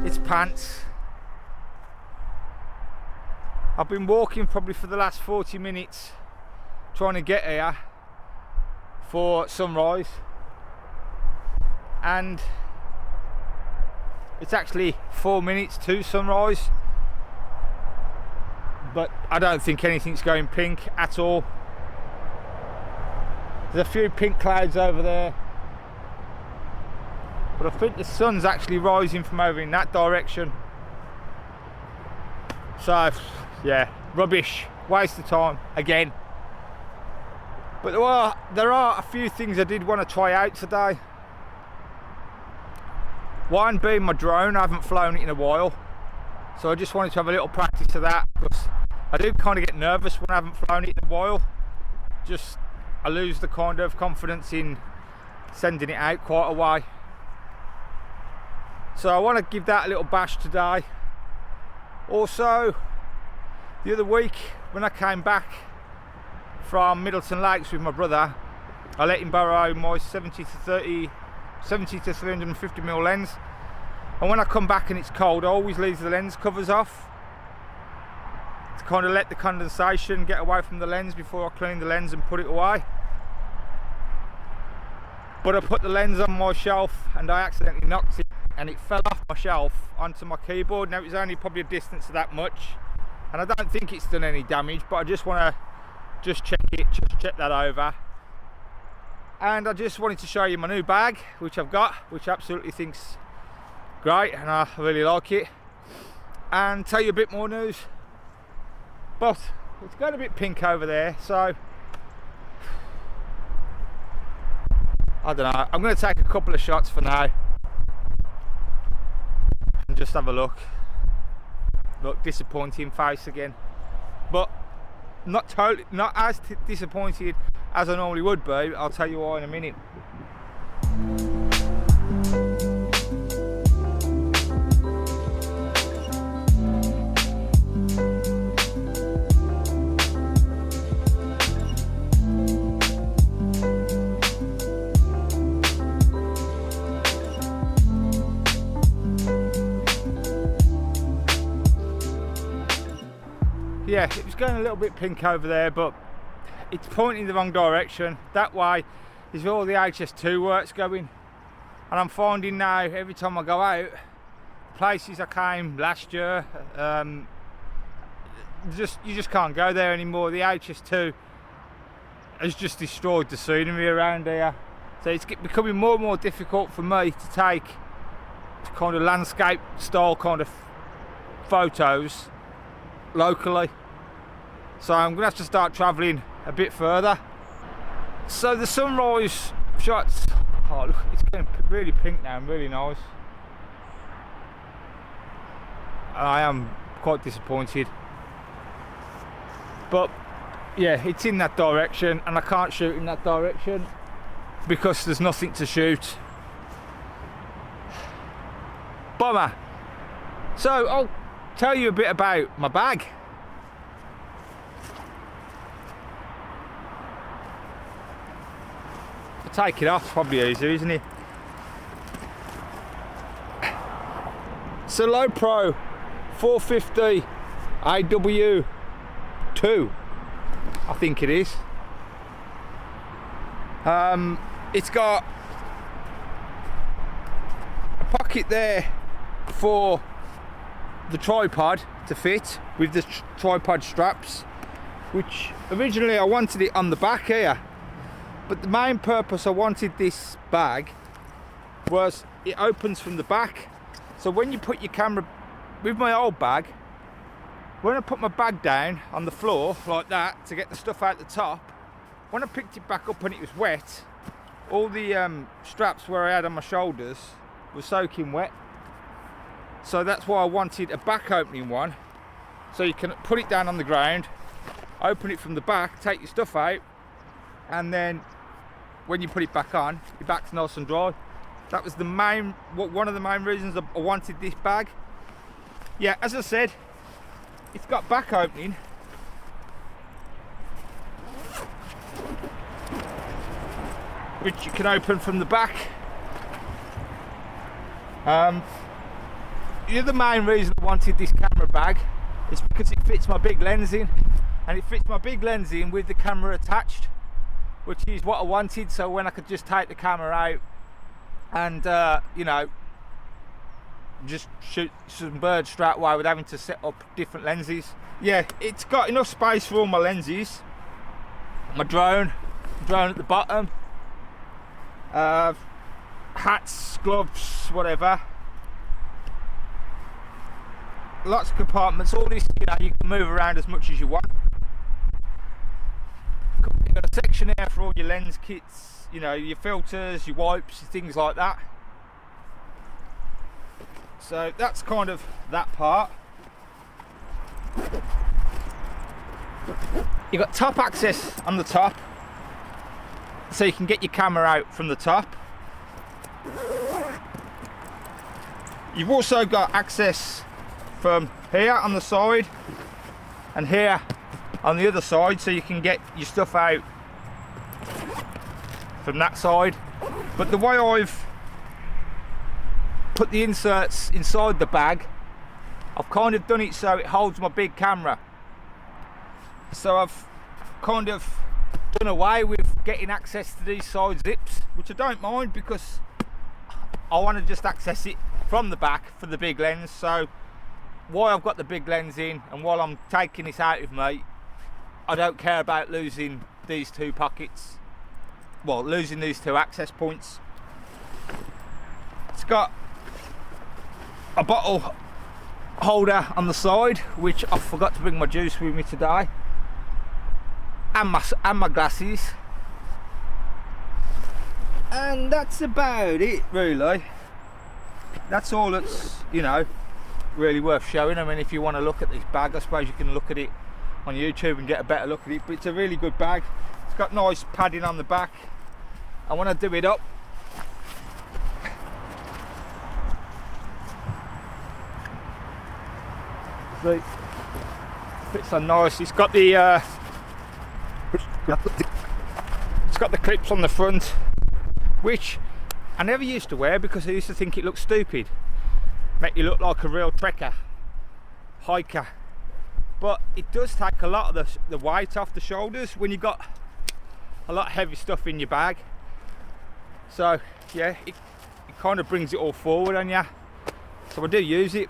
It's pants. I've been walking probably for the last 40 minutes trying to get here for sunrise, and it's actually 4 minutes to sunrise, but I don't think anything's going pink at all. There's a few pink clouds over there, but I think the sun's actually rising from over in that direction. So yeah, rubbish, waste of time again. But there are a few things I did want to try out today. One being my drone. I haven't flown it in a while, so I just wanted to have a little practice of that, because I do kind of get nervous when I haven't flown it in a while. Just I lose the kind of confidence in sending it out quite a way. So I want to give that a little bash today. Also, the other week when I came back from Middleton Lakes with my brother, I let him borrow my 70 to 350mm lens, and when I come back and it's cold, I always leave the lens covers off to kind of let the condensation get away from the lens before I clean the lens and put it away. But I put the lens on my shelf and I accidentally knocked it, and it fell off my shelf onto my keyboard. Now it was only probably a distance of that much, and I don't think it's done any damage, but I just want to check that over. And I just wanted to show you my new bag, which I've got, which I absolutely think's great, and I really like it, and tell you a bit more news. But it's got a bit pink over there, so I don't know. I'm going to take a couple of shots for now and just have a look. Look, disappointing face again, but not as disappointed as I normally would be. I'll tell you why in a minute. Yeah, it was going a little bit pink over there, but it's pointing the wrong direction. That way is where all the HS2 work's going, and I'm finding now every time I go out, places I came last year, you just can't go there anymore. The HS2 has just destroyed the scenery around here, so it's becoming more and more difficult for me to take kind of landscape style kind of photos locally. So I'm gonna have to start travelling a bit further. So the sunrise shots, oh look, it's getting really pink now and really nice. I am quite disappointed, but yeah, it's in that direction and I can't shoot in that direction because there's nothing to shoot. Bummer. So I'll tell you a bit about my bag. I'll take it off, probably easier, isn't it? Solo Pro 450 AW2, I think it is. It's got a pocket there for the tripod to fit with the tripod straps, which originally I wanted it on the back here, but the main purpose I wanted this bag was it opens from the back. So when you put your camera, with my old bag, when I put my bag down on the floor like that to get the stuff out the top, when I picked it back up and it was wet, all the straps where I had on my shoulders were soaking wet. So that's why I wanted a back opening one, so you can put it down on the ground, open it from the back, take your stuff out, and then when you put it back on, your back's nice and dry. That was one of the main reasons I wanted this bag. Yeah, as I said, it's got back opening, which you can open from the back. the other main reason I wanted this camera bag is because it fits my big lens in, and it fits my big lens in with the camera attached, which is what I wanted. So when I could just take the camera out and you know, just shoot some birds straight away without having to set up different lenses. Yeah, it's got enough space for all my lenses, my drone at the bottom, hats, gloves, whatever, lots of compartments. All this, you know, you can move around as much as you want. You've got a section here for all your lens kits, you know, your filters, your wipes, things like that. So that's kind of that part. You've got top access on the top, so you can get your camera out from the top. You've also got access from here on the side and here on the other side, so you can get your stuff out from that side. But the way I've put the inserts inside the bag, I've kind of done it so it holds my big camera. So I've kind of done away with getting access to these side zips, which I don't mind because I want to just access it from the back for the big lens. So while I've got the big lens in and while I'm taking this out with me, I don't care about losing these two pockets, well, losing these two access points. It's got a bottle holder on the side, which I forgot to bring my juice with me today, and my glasses, and that's about it really. That's all that's, you know, really worth showing. I mean, if you want to look at this bag, I suppose you can look at it on YouTube and get a better look at it, but it's a really good bag. It's got nice padding on the back, and when I do it up, see, fits on nice. It's got the clips on the front, which I never used to wear because I used to think it looked stupid, make you look like a real trekker, hiker. But it does take a lot of the weight off the shoulders when you've got a lot of heavy stuff in your bag. So yeah, it kind of brings it all forward on you. So I do use it.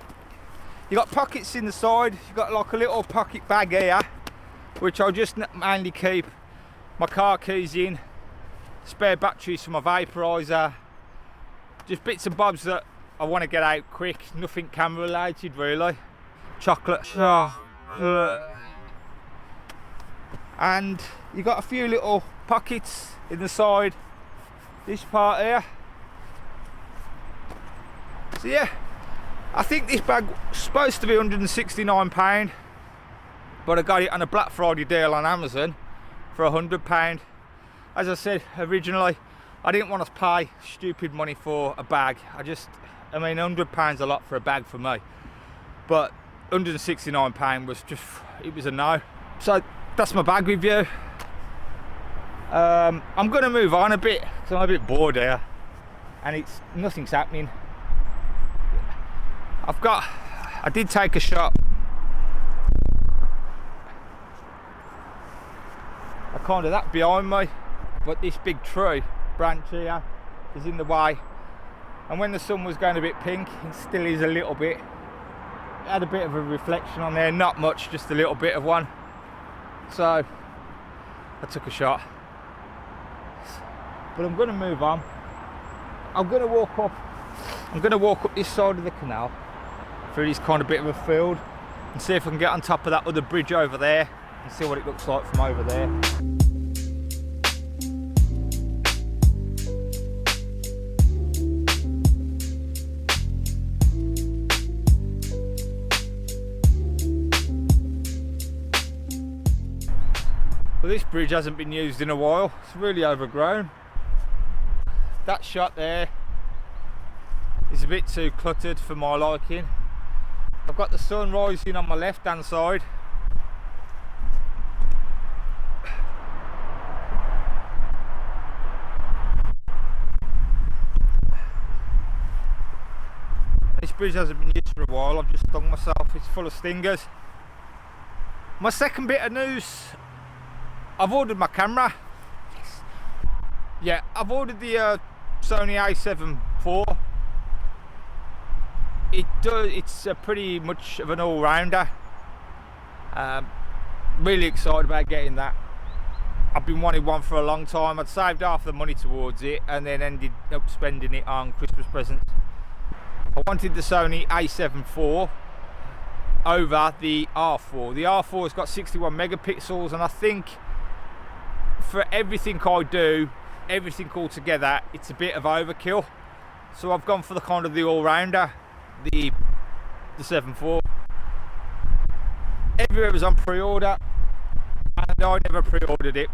You got pockets in the side. You got like a little pocket bag here, which I'll just mainly keep my car keys in, spare batteries for my vaporizer, just bits and bobs that I want to get out quick. Nothing camera related really. Chocolate. And you got a few little pockets in the side, this part here. So yeah, I think this bag was supposed to be £169, but I got it on a Black Friday deal on Amazon for £100. As I said originally, I didn't want to pay stupid money for a bag. I mean, £100 a lot for a bag for me, but £169 was just, it was a no. So that's my bag review. I'm going to move on a bit because I'm a bit bored here and nothing's happening. I did take a shot. I kind of that behind me, but this big tree branch here is in the way, and when the sun was going a bit pink, it still is a little bit, it had a bit of a reflection on there, not much, just a little bit of one. So I took a shot, but I'm going to move on. I'm going to walk up this side of the canal through this kind of bit of a field and see if I can get on top of that other bridge over there and see what it looks like from over there. Well, this bridge hasn't been used in a while, it's really overgrown. That shot there is a bit too cluttered for my liking. I've got the sun rising on my left hand side. This bridge hasn't been used for a while. I've just stung myself, it's full of stingers. My second bit of news, I've ordered my camera. Yeah, I've ordered the Sony a7 IV. It's pretty much of an all-rounder. Really excited about getting that. I've been wanting one for a long time. I'd saved half the money towards it and then ended up spending it on Christmas presents. I wanted the Sony a7 IV over the R4. The R4's got 61 megapixels, and I think for everything I do, everything all together, it's a bit of overkill. So I've gone for the kind of the all-rounder, the 7 IV. Everywhere was on pre-order, and I never pre-ordered it.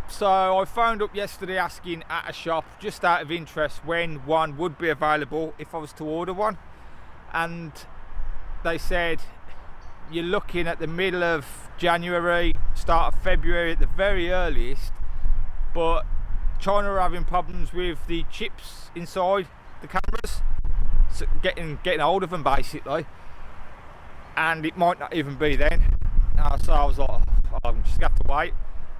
So I phoned up yesterday asking at a shop, just out of interest, when one would be available if I was to order one, and they said you're looking at the middle of January, start of February at the very earliest, but China are having problems with the chips inside the cameras, so getting hold of them basically, and it might not even be then. So I was like, oh, I'm just gonna have to wait.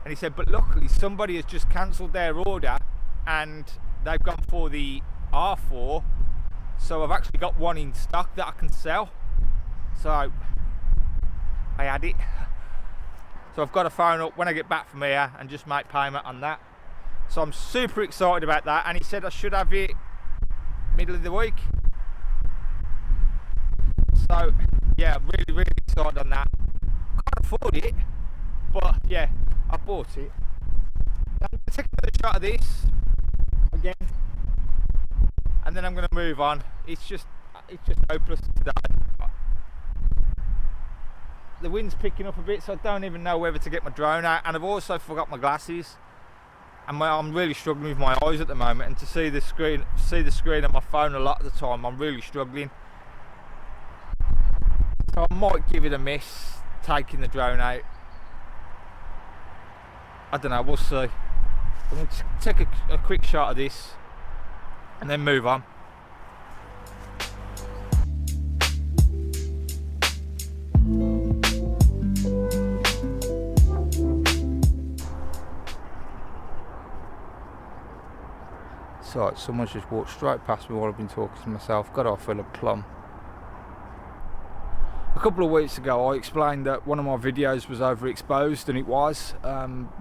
And he said, but luckily somebody has just cancelled their order and they've gone for the R4, so I've actually got one in stock that I can sell. So I had it. So I've got to phone up when I get back from here and just make payment on that. So I'm super excited about that, and he said I should have it middle of the week. So yeah, I'm really excited on that. Can't afford it, but yeah, I bought it. I'm going to take another shot of this again, and then I'm going to move on. It's just hopeless today. The wind's picking up a bit, so I don't even know whether to get my drone out, and I've also forgot my glasses, and I'm really struggling with my eyes at the moment, and to see the screen on my phone a lot of the time, I'm really struggling. So I might give it a miss taking the drone out. I don't know, we'll see. I'm going to take a quick shot of this and then move on. So someone's just walked straight past me while I've been talking to myself. Got off with a plum. A couple of weeks ago I explained that one of my videos was overexposed, and it was.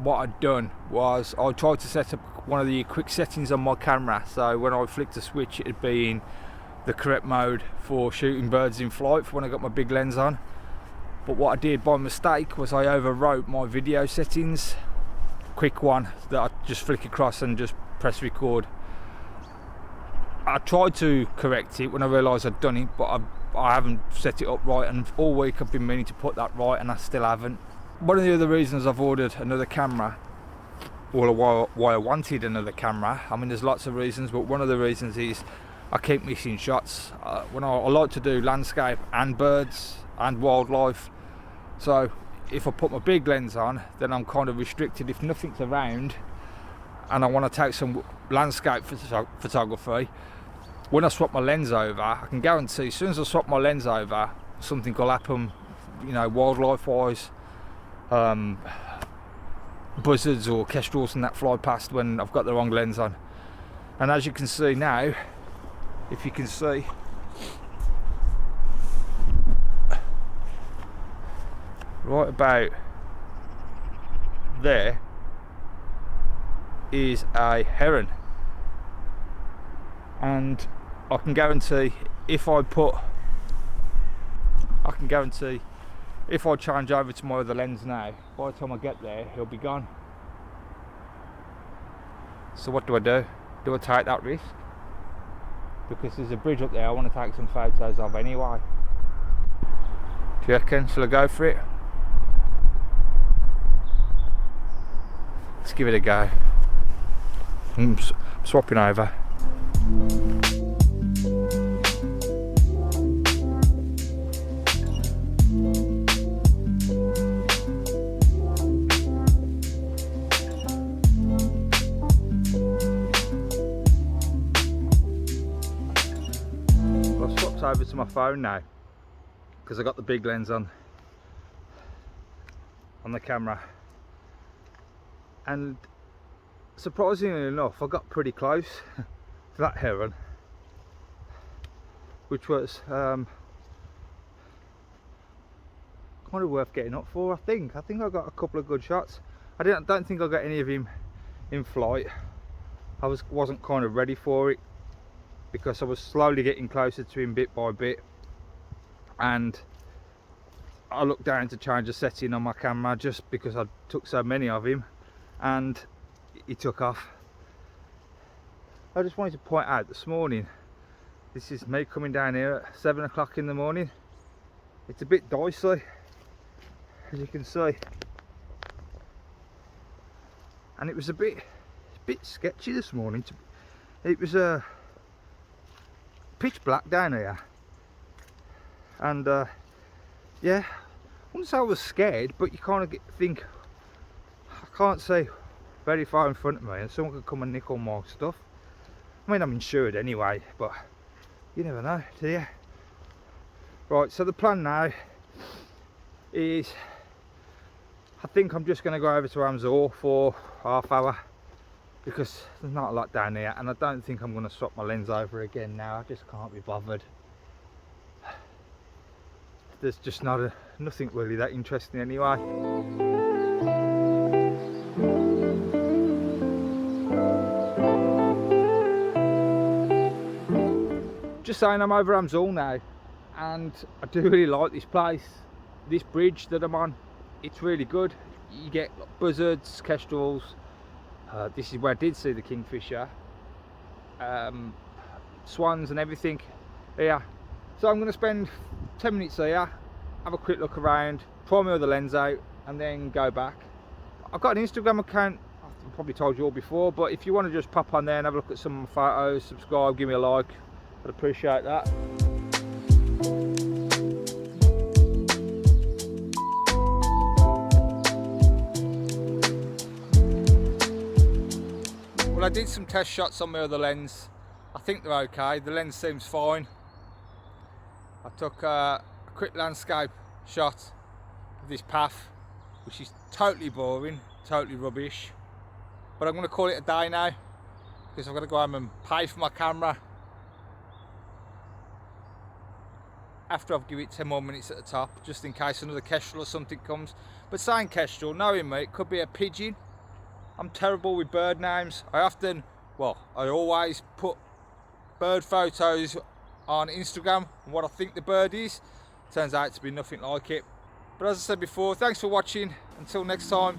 What I'd done was I tried to set up one of the quick settings on my camera, so when I flicked a switch it'd be in the correct mode for shooting birds in flight for when I got my big lens on. But what I did by mistake was I overwrote my video settings, quick one that I just flick across and just press record. I tried to correct it when I realised I'd done it, but I haven't set it up right, and all week I've been meaning to put that right and I still haven't. One of the other reasons I've ordered another camera, or why I wanted another camera, I mean there's lots of reasons, but one of the reasons is I keep missing shots. When I like to do landscape and birds and wildlife, so if I put my big lens on, then I'm kind of restricted if nothing's around and I want to take some landscape photography. When I swap my lens over, I can guarantee as soon as I swap my lens over, something will happen, you know, wildlife wise, buzzards or kestrels and that fly past when I've got the wrong lens on. And as you can see now, if you can see, right about there is a heron, and I can guarantee if I change over to my other lens now, by the time I get there he'll be gone. So what do? Do I take that risk? Because there's a bridge up there I want to take some photos of anyway. Do you reckon? Shall I go for it? Let's give it a go. I'm swapping over. swapped over to my phone now because I got the big lens on the camera, and surprisingly enough I got pretty close to that heron, which was kind of worth getting up for. I think I got a couple of good shots. I don't think I got any of him in flight. I wasn't kind of ready for it because I was slowly getting closer to him bit by bit, and I looked down to change the setting on my camera just because I took so many of him, and he took off. I just wanted to point out this morning, this is me coming down here at 7 o'clock in the morning. It's a bit dicey, as you can see, and it was a bit sketchy this morning. It was pitch black down here, and yeah, I wouldn't say I was scared, but you kind of think, I can't see very far in front of me and someone could come and nick all my stuff. I mean, I'm insured anyway, but you never know, do you? Right, so the plan now is, I think I'm just going to go over to Amzor for half hour because there's not a lot down here, and I don't think I'm going to swap my lens over again now. I just can't be bothered. There's just nothing really that interesting anyway. Just saying, I'm over Amzor now, and I do really like this place. This bridge that I'm on, it's really good. You get buzzards, kestrels. This is where I did see the kingfisher, swans and everything here. So I'm going to spend 10 minutes here, have a quick look around, try my other lens out, and then go back. I've got an Instagram account, I've probably told you all before, but if you want to just pop on there and have a look at some of my photos, subscribe, give me a like, I'd appreciate that. Well, I did some test shots on my other lens. I think they're okay. The lens seems fine. I took a quick landscape shot of this path, which is totally boring, totally rubbish. But I'm going to call it a day now because I've got to go home and pay for my camera after I've given it 10 more minutes at the top, just in case another kestrel or something comes. But saying kestrel, knowing me, it could be a pigeon. I'm terrible with bird names. I always put bird photos on Instagram and what I think the bird is. Turns out to be nothing like it. But as I said before, thanks for watching. Until next time.